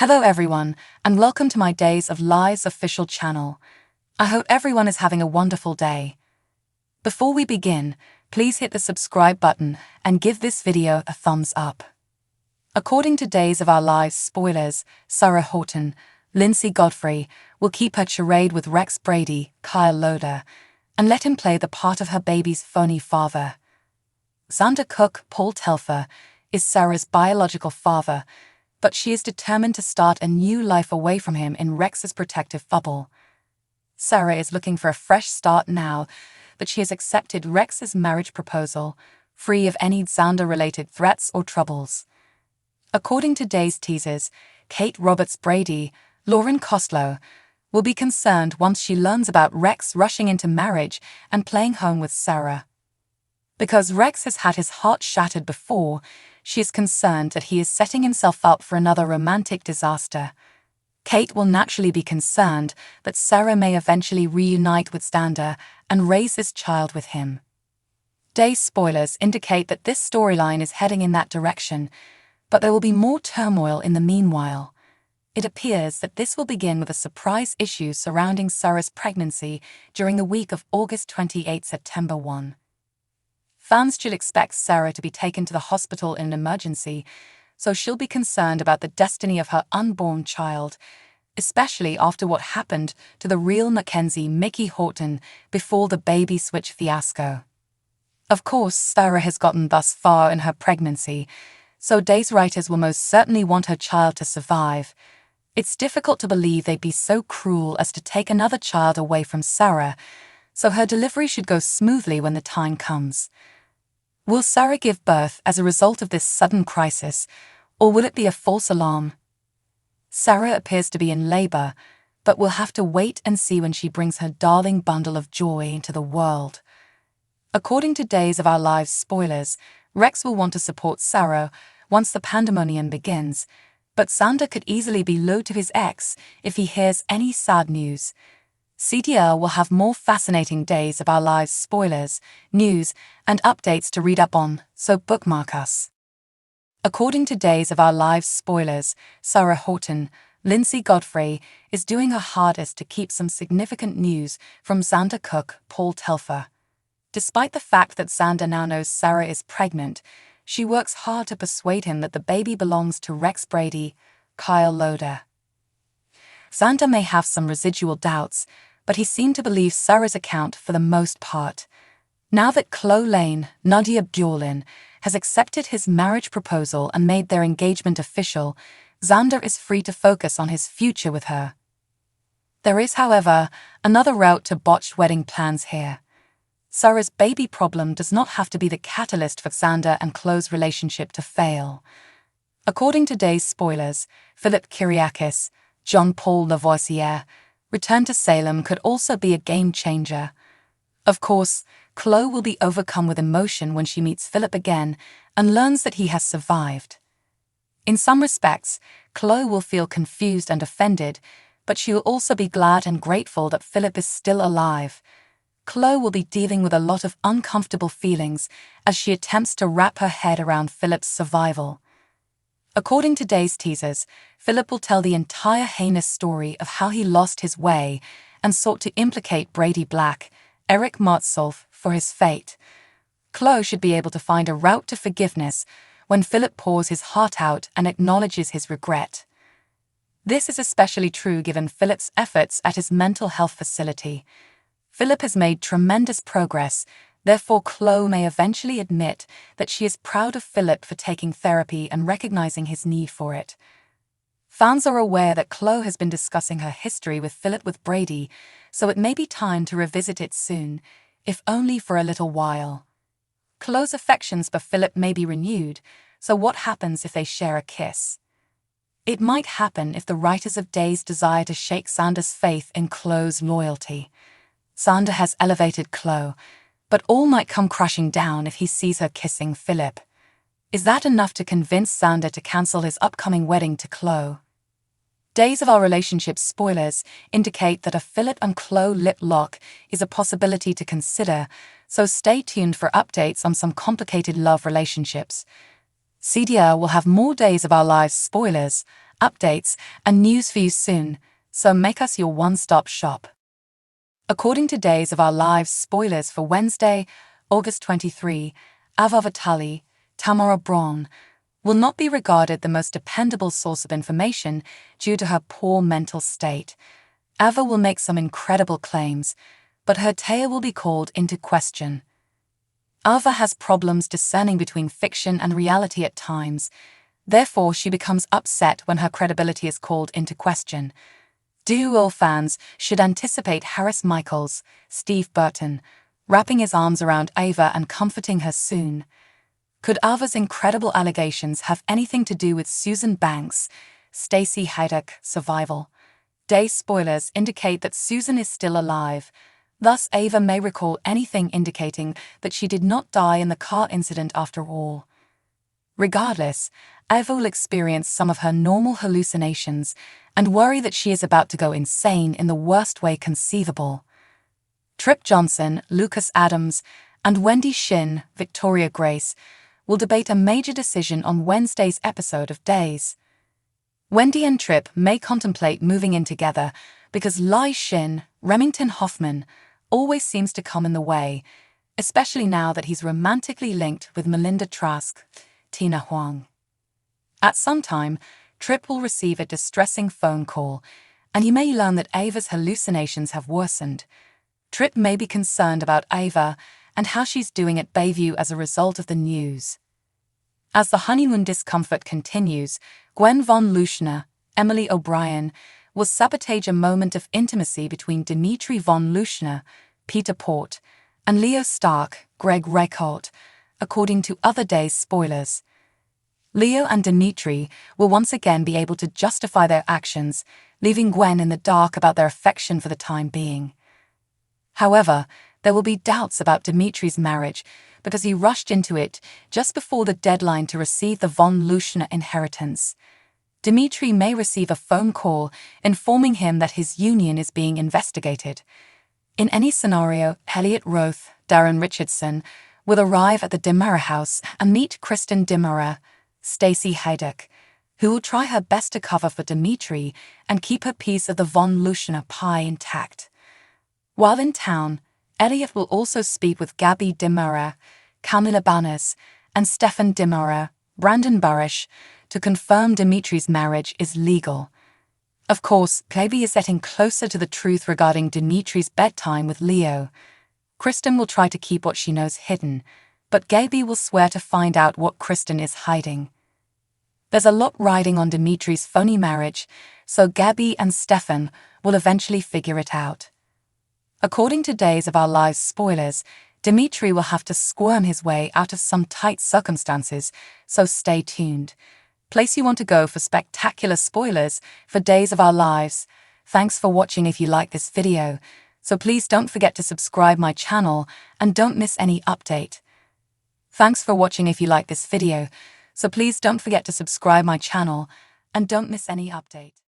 Hello everyone, and welcome to my Days of Lies official channel. I hope everyone is having a wonderful day. Before we begin, please hit the subscribe button and give this video a thumbs up. According to Days of Our Lives spoilers, Sarah Horton, Lindsay Godfrey, will keep her charade with Rex Brady, Kyle Loder, and let him play the part of her baby's phony father. Xander Cook, Paul Telfer, is Sarah's biological father, but she is determined to start a new life away from him in Rex's protective bubble. Sarah is looking for a fresh start now that she has accepted Rex's marriage proposal, free of any Xander-related threats or troubles. According to Days teasers, Kate Roberts Brady, Lauren Costello, will be concerned once she learns about Rex rushing into marriage and playing home with Sarah. Because Rex has had his heart shattered before, she is concerned that he is setting himself up for another romantic disaster. Kate will naturally be concerned that Sarah may eventually reunite with Xander and raise this child with him. Days spoilers indicate that this storyline is heading in that direction, but there will be more turmoil in the meanwhile. It appears that this will begin with a surprise issue surrounding Sarah's pregnancy during the week of August 28, September 1. Fans should expect Sarah to be taken to the hospital in an emergency, so she'll be concerned about the destiny of her unborn child, especially after what happened to the real Mackenzie Mickey Horton before the baby switch fiasco. Of course, Sarah has gotten thus far in her pregnancy, so Days writers will most certainly want her child to survive. It's difficult to believe they'd be so cruel as to take another child away from Sarah, so her delivery should go smoothly when the time comes. Will Sarah give birth as a result of this sudden crisis, or will it be a false alarm? Sarah appears to be in labor, but we'll have to wait and see when she brings her darling bundle of joy into the world. According to Days of Our Lives spoilers, Rex will want to support Sarah once the pandemonium begins, but Xander could easily be low to his ex if he hears any sad news. CDL will have more fascinating Days of Our Lives spoilers, news, and updates to read up on, so bookmark us. According to Days of Our Lives spoilers, Sarah Horton, Lindsay Godfrey, is doing her hardest to keep some significant news from Xander Cook, Paul Telfer. Despite the fact that Xander now knows Sarah is pregnant, she works hard to persuade him that the baby belongs to Rex Brady, Kyle Loder. Xander may have some residual doubts, but he seemed to believe Sarah's account for the most part. Now that Chloe Lane, Nadia Bjorlin, has accepted his marriage proposal and made their engagement official, Xander is free to focus on his future with her. There is, however, another route to botched wedding plans here. Sarah's baby problem does not have to be the catalyst for Xander and Chloe's relationship to fail. According to Days spoilers, Philip Kyriakis, John Paul Lavoisier, return to Salem could also be a game changer. Of course, Chloe will be overcome with emotion when she meets Philip again and learns that he has survived. In some respects, Chloe will feel confused and offended, but she will also be glad and grateful that Philip is still alive. Chloe will be dealing with a lot of uncomfortable feelings as she attempts to wrap her head around Philip's survival. According to Days teasers, Philip will tell the entire heinous story of how he lost his way and sought to implicate Brady Black, Eric Martsolf, for his fate. Chloe should be able to find a route to forgiveness when Philip pours his heart out and acknowledges his regret. This is especially true given Philip's efforts at his mental health facility. Philip has made tremendous progress, therefore Chloe may eventually admit that she is proud of Philip for taking therapy and recognizing his need for it. Fans are aware that Chloe has been discussing her history with Philip with Brady, so it may be time to revisit it soon, if only for a little while. Chloe's affections for Philip may be renewed, so what happens if they share a kiss? It might happen if the writers of Days desire to shake Xander's faith in Chloe's loyalty. Xander has elevated Chloe, but all might come crashing down if he sees her kissing Philip. Is that enough to convince Xander to cancel his upcoming wedding to Chloe? Days of Our Relationship spoilers indicate that a Philip and Chloe lip lock is a possibility to consider, so stay tuned for updates on some complicated love relationships. CDR will have more Days of Our Lives spoilers, updates, and news for you soon, so make us your one-stop shop. According to Days of Our Lives spoilers for Wednesday, August 23, Ava Vitali, Tamara Braun, will not be regarded the most dependable source of information due to her poor mental state. Ava will make some incredible claims, but her tale will be called into question. Ava has problems discerning between fiction and reality at times, therefore she becomes upset when her credibility is called into question. Duo fans should anticipate Harris Michaels, Steve Burton, wrapping his arms around Ava and comforting her soon. Could Ava's incredible allegations have anything to do with Susan Banks, Stacey Haiduk survival? Day spoilers indicate that Susan is still alive. Thus, Ava may recall anything indicating that she did not die in the car incident after all. Regardless, Ava will experience some of her normal hallucinations and worry that she is about to go insane in the worst way conceivable. Trip Johnson, Lucas Adams, and Wendy Shin, Victoria Grace, will debate a major decision on Wednesday's episode of Days. Wendy and Trip may contemplate moving in together because Lai Shin, Remington Hoffman, always seems to come in the way, especially now that he's romantically linked with Melinda Trask, Tina Huang. At some time, Trip will receive a distressing phone call, and he may learn that Ava's hallucinations have worsened. Trip may be concerned about Ava and how she's doing at Bayview as a result of the news. As the honeymoon discomfort continues, Gwen von Leuschner, Emily O'Brien, will sabotage a moment of intimacy between Dimitri von Leuschner, Peter Port, and Leo Stark, Greg Reichelt, according to other Days spoilers. Leo and Dimitri will once again be able to justify their actions, leaving Gwen in the dark about their affection for the time being. However, there will be doubts about Dimitri's marriage because he rushed into it just before the deadline to receive the von Leuschner inheritance. Dimitri may receive a phone call informing him that his union is being investigated. In any scenario, Elliot Roth, Darren Richardson, will arrive at the Dimara house and meet Kristen Dimara, Stacey Haiduk, who will try her best to cover for Dimitri and keep her piece of the von Leuschner pie intact. While in town, Elliot will also speak with Gabby Dimara, Camila Banas, and Stefan Dimara, Brandon Barish, to confirm Dimitri's marriage is legal. Of course, Gaby is getting closer to the truth regarding Dimitri's bedtime with Leo. Kristen will try to keep what she knows hidden, but Gaby will swear to find out what Kristen is hiding. There's a lot riding on Dimitri's phony marriage, so Gabby and Stefan will eventually figure it out. According to Days of Our Lives spoilers, Dimitri will have to squirm his way out of some tight circumstances, so stay tuned. Place you want to go for spectacular spoilers for Days of Our Lives. Thanks for watching. If you like this video, so please don't forget to subscribe my channel and don't miss any update. Thanks for watching. If you like this video, so please don't forget to subscribe my channel and don't miss any update.